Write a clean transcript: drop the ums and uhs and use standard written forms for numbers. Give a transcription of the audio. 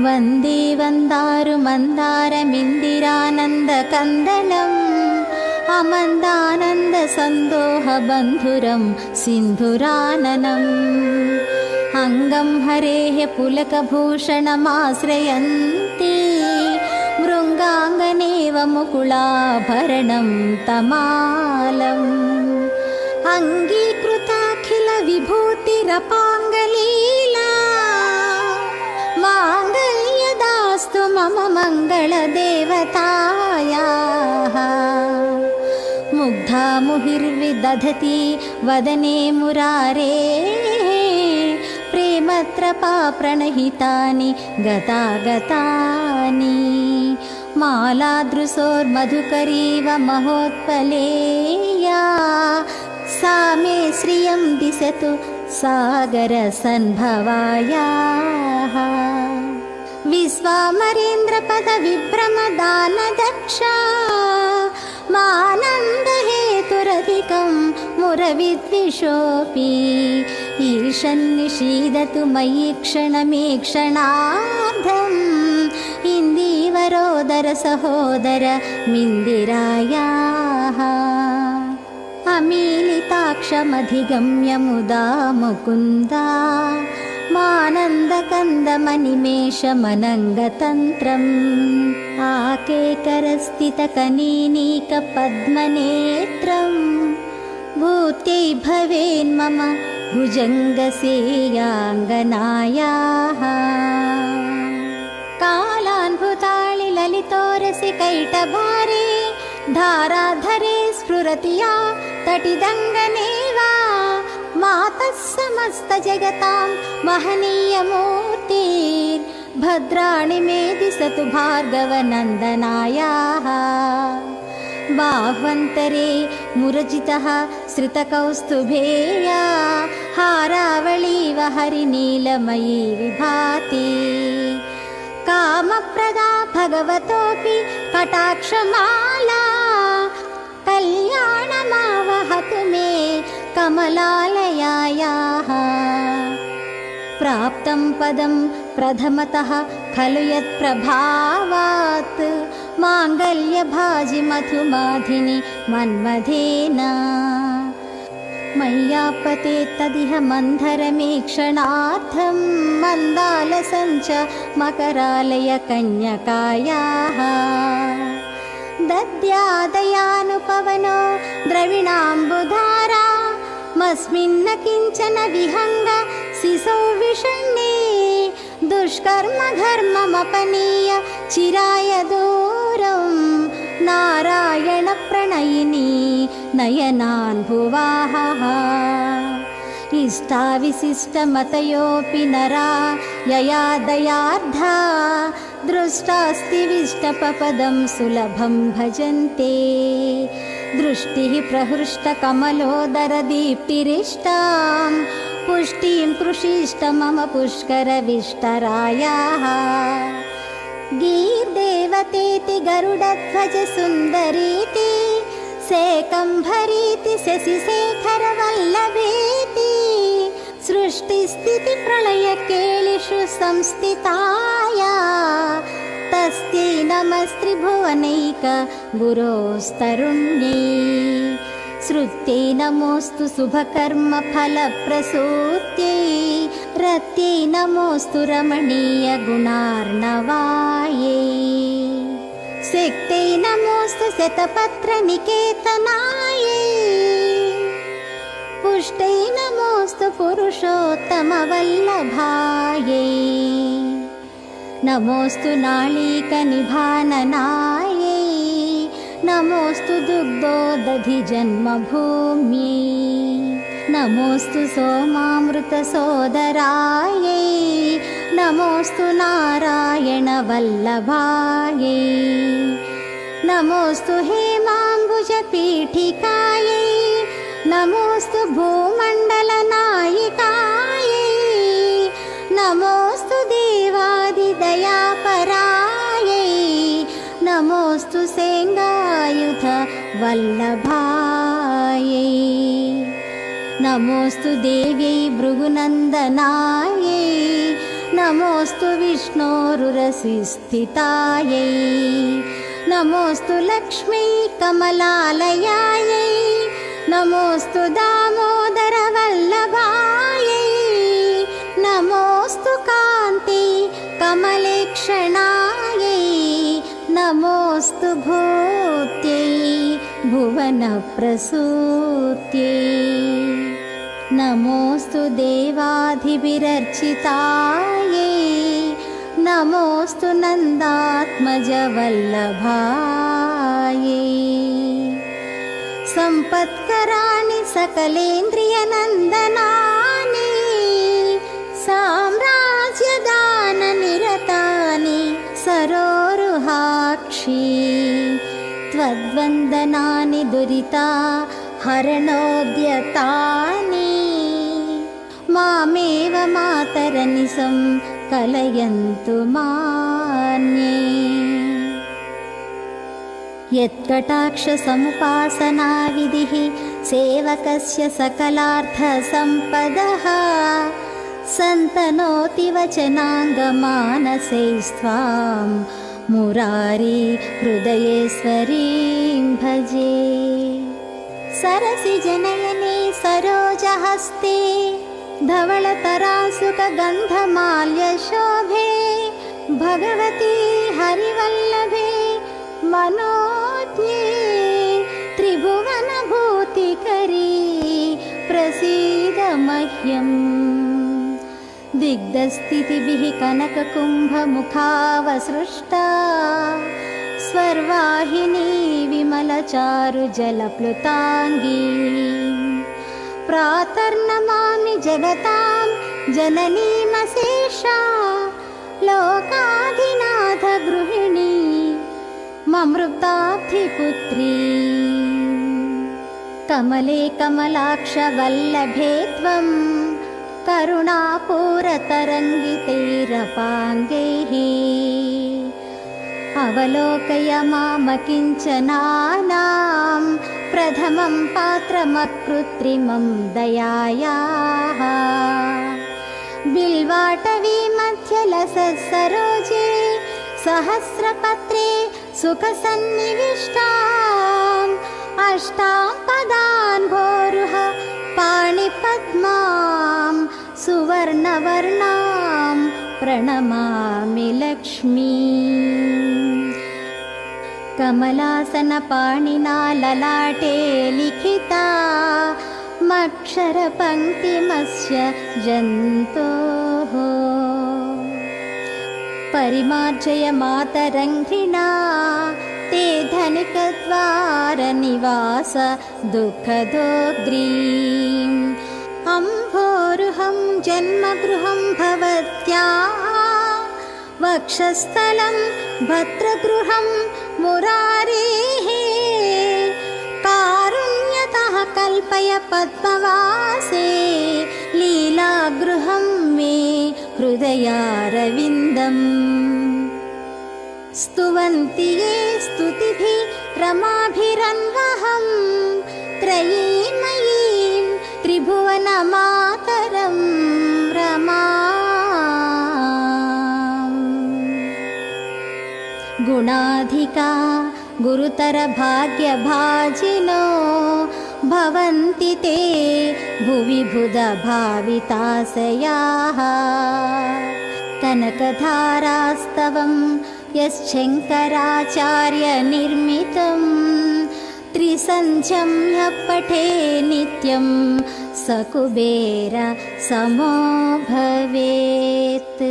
ವಂದೇ ವಂದಾರು ಮಂದಾರಮಿಂದಿರಾನಂದ ಕಂದಳಂ ಅಮಂದಾನಂದ ಸಂದೋಹ ಬಂಧುರಂ ಸಿಂಧುರಾನನಂ ಅಂಗಂ ಹರೇಃ ಪುಲಕಭೂಷಣಮಾಶ್ರಯಂತಿ ಮೃಂಗಾಂಗನೇವ ಮುಕುಳಾಭರಣಂ ತಮಾಲಂ ಅಂಗೀಕೃತಾಖಿಲ ವಿಭೂತಿರಪಾಂಗಲೀಲಾ ಮಾಂಗಲ್ಯದಾಸ್ತು ಮಮ ಮಂಗಳ ದೇವತಾಯಾಃ ಮುಗ್ಧಾ ಮುಹಿರ್ವಿದಧತಿ ವದನೆ ಮುರಾರೇಃ ಪ್ರೇಮತ್ರಪಾ ಪ್ರಣಹಿತಾನಿ ಗತಾಗತಾನಿ ಮಾಲಾದೃಶೋರ್ಮಧುಕರೀವ ಮಹೋತ್ಪಲೇಯಾ ಸಾ ಮೇ ಶ್ರಿಯಂ ದಿಶತು ಸಾಗರ ಸನ್ಭವಾಯಾಃ ವಿಶ್ವಾಮರೇಂದ್ರ ಪದ ವಿಭ್ರಮ ದಾನ ದಕ್ಷ ಮಾನಂದ ಹೇತುರಧಿಕಂ ಮುರವಿದ್ವಿಷೋಪಿ ಈಶನ್ನಿಷೀದತು ಮಯಿ ಕ್ಷಣಮೇಕ್ಷಣಾರ್ಧಂ ಇಂದೀವರೋದರ ಸಹೋದರ ಮಿಂದಿರಾಯಾಃ ಅಮೀಲಿತಾಕ್ಷಮಧಿಗಮ್ಯ ಮುದಾ ಮುಕುಂದ ಮಾನಂದಕಂದಮನಿಮೇಷಮನಂಗತಂತ್ರಂ ಆಕೇಕರಸ್ಥಿತಕನೀನೀಕಪದ್ಮನೇತ್ರಂ ಭೂತ್ಯೈ ಭವೇನ್ಮಮ ಭುಜಂಗಸೇಯಾಂಗನಾಯಾಃ ಕಾಲಾನ್ಭುತಾಳಿ ಲಲಿತೋರಸಿ ಕೈಟಭಾರೆ ಧಾರಾಧರೆ ಸ್ಫುರತಿಯಾ ತಟಿದಂಗನೇವಾ ಮಾತಃ ಸಮಸ್ತ ಜಗತಾಂ ಮಹನೀಯ ಮೂರ್ತಿ ಭದ್ರಾಣಿ ಮೇ ದಿಶತು ಭಾರ್ಗವನಂದನಾಯಾಃ ಬಾಹ್ವಂತರೆ ಮುರಜಿತಃ ಶ್ರಿತಕೌಸ್ತುಭೇಯ ಹಾರಾವಳೀವ ಹರಿನೀಲಮಯೀ ವಿಭಾತಿ ಕಾಮಪ್ರದಾ ಭಗವತೋಪಿ ಕಟಾಕ್ಷಮಾಲಾ ಕಲ್ಯಾಣಮಾವಹತು ಮೇ ಕಮಲಾಲಯಾಯಾಃ ಪ್ರಾಪ್ತಂ ಪದಂ ಪ್ರಥಮತಃ ಖಲು ಯತ್ಪ್ರಭಾವಾತ್ ಮಾಂಗಲ್ಯಭಾಜಿ ಮಧುಮಾಧಿನಿ ಮನ್ಮಥೇನ ಮಯ್ಯಾಪತೆ ತದಿಹ ಮಂಧರಮೇಕ್ಷಣಾರ್ಥಂ ಮಂದಾಲಸಂಚ ಮಕರಾಲಯ ಕನ್ಯಕಾಯಾಃ ದದ್ಯಾದಯಾನುಪವನೋ ದ್ರವಿಣಾಂಬುಧಾರಾ ಮಸ್ಮಿನ್ನ ಕಿಂಚನ ವಿಹಂಗ ಸಿಸೌ ವಿಷಣ್ಣೆ ದುಷ್ಕರ್ಮ ಘರ್ಮಮಪನೀಯ ಚಿರಾಯ ದೂರಂ ನಾರಾಯಣ ಪ್ರಣಯಿನಿ ನಯನಾನ್ ಭುವಾಹ ಇಷ್ಟಾವಿಶಿಷ್ಟಮತಯೋಪಿ ನರಾ ಯಯಾ ದಯಾರ್ಧಾ ದೃಷ್ಟಾಸ್ತಿ ವಿಷ್ಟಪಪದಂ ಸುಲಭಂ ಭಜಂತೆ ದೃಷ್ಟಿಃ ಪ್ರಹೃಷ್ಟ ಕಮಲೋದರ ದೀಪ್ತಿರಿಷ್ಟಾಂ ಪುಷ್ಟಿಂ ಕೃಷಿಷ್ಟ ಮಮ ಪುಷ್ಕರ ವಿಷ್ಟರಾಯಾಃ ಗೀರ್ದೇವತೇತಿ ಗರುಡಧ್ವಜ ಸುಂದರೀತಿ ಸೇಕಂಭರೀತಿ ಶಶಿಶೇಖರ ವಲ್ಲಭೇತಿ ಸೃಷ್ಟಿಸ್ಥಿತಿ ಪ್ರಳಯ ಕೇಳಿಷು ಸಂಸ್ಥಿತಾಯ ತಸ್ಯೈ ನಮಸ್ತ್ರಿಭುವನೈಕ ಗುರೋಸ್ತರುಣ್ಯೈ ಶ್ರುತ್ಯೈ ನಮೋಸ್ತು ಶುಭಕರ್ಮ ಫಲಪ್ರಸೂತ್ಯೈ ರತ್ಯೈ ನಮೋಸ್ತು ರಮಣೀಯ ಗುಣಾರ್ಣವಾಯೈ ಶಕ್ತೈ ನಮೋಸ್ತು ಶತಪತ್ರ ನಿಕೇತನಾಯೈ ಪುಷ್ಟೈ ನಮೋಸ್ತು ಪುರುಷೋತ್ತಮ ವಲ್ಲಭಾಯೈ ನಮೋಸ್ತು ನಾಳೀಕ ನಿಭಾನನಾಯೈ ನಮೋಸ್ತು ದುಗ್ಧೋದಧಿ ಜನ್ಮಭೂಮ್ಯೈ ನಮೋಸ್ತು ಸೋಮಾಮೃತ ಸೋದರಾಯೈ ನಮೋಸ್ತು ನಾರಾಯಣ ವಲ್ಲಭಾಯೈ ನಮೋಸ್ತು ಹೇಮಾಂಬುಜ ಪೀಠಿಕಾಯೈ ನಮೋಸ್ತು ಭೂಮಂಡಲ ನಾಯಿಕಾಯೈ ನಮೋಸ್ತು ದೇವಾದಿದಯಾಪರಾಯೈ ನಮೋಸ್ತು ಸೇಂಗಾಯುಧ ವಲ್ಲಭಾಯೈ ನಮೋಸ್ತು ದೇವ್ಯೈ ಭೃಗುನಂದನಾಯೈ नमोऽस्तु विष्णोरुरसिस्थितायै नमोऽस्तु लक्ष्मी कमलालयायै नमोऽस्तु दामोदरवल्लभायै नमोऽस्तु कान्ति कमलेक्षणायै नमोऽस्तु भूत्यै भुवनप्रसूत्यै नमोऽस्तु देवाधिभिरर्चितायै नमोऽस्तु नन्दात्मजवल्लभायै सम्पत्कराणि सकलेन्द्रियनन्दनानि साम्राज्यदाननिरतानि सरोरुहाक्षी त्वद्वन्दनानि दुरिता हरणोद्यतानि मामेव मातरनिशं कलयन्तु मान्ये यत्कटाक्षसमुपासनाविधिः सेवकस्य सकलार्थसम्पदः सन्तनोति वचनाङ्गमानसैस्त्वां मुरारी हृदयेश्वरीं भजे सरसिजनयने सरोजहस्ते धवलतरासुकगन्धमाल्यशोभे भगवती हरिवल्लभे मनोज्ञे त्रिभुवनभूतिकरी प्रसीद मह्यम् दिग्धस्थितिभिः कनककुम्भमुखावसृष्टा स्वर्वाहिनी विमलचारुजलप्लुताङ्गी प्रातर्नमामि जगतां जननीमशेषा लोकाधिनाथगृहिणी ममृताब्धिपुत्री कमले कमलाक्षवल्लभे त्वं करुणापूरतरङ्गितैरपाङ्गैः अवलोकय मामकिञ्चनानां प्रथमं पात्रमकृत्रिमं दयायाः बिल्वाटवी मध्यलसत्सरोजे सहस्रपत्रे सुखसन्निविष्टाम् अष्टां पदान्भोरुह पाणिपद्मां सुवर्णवर्णां प्रणमामि लक्ष्मी कमलासनपाणिना ललाटे लिखिता मक्षरपङ्क्तिमस्य जन्तोः परिमार्जय मातरङ्घ्रिणा ते धनिकद्वारनिवास दुःखदोग्रीम् अम्भोरुहं जन्मगृहं भवत्याः वक्षस्थलं भद्रगृहं मुरारेः कारुण्यतः कल्पय पद्मवासे लीलागृहं मे हृदयारविन्दम् स्तुवन्ति ये स्तुतिभिः रमाभिरन्वहं त्रयीमयीं त्रिभुवनमातरं रमाम् गुणाधिका गुरुतरभाग्यभाजिनो भवन्ति ते भुवि बुधभाविताशयाः कनकधारास्तवं यश्शङ्कराचार्यनिर्मितं त्रिसन्ध्यं यः पठे नित्यं स कुबेर समो भवेत्।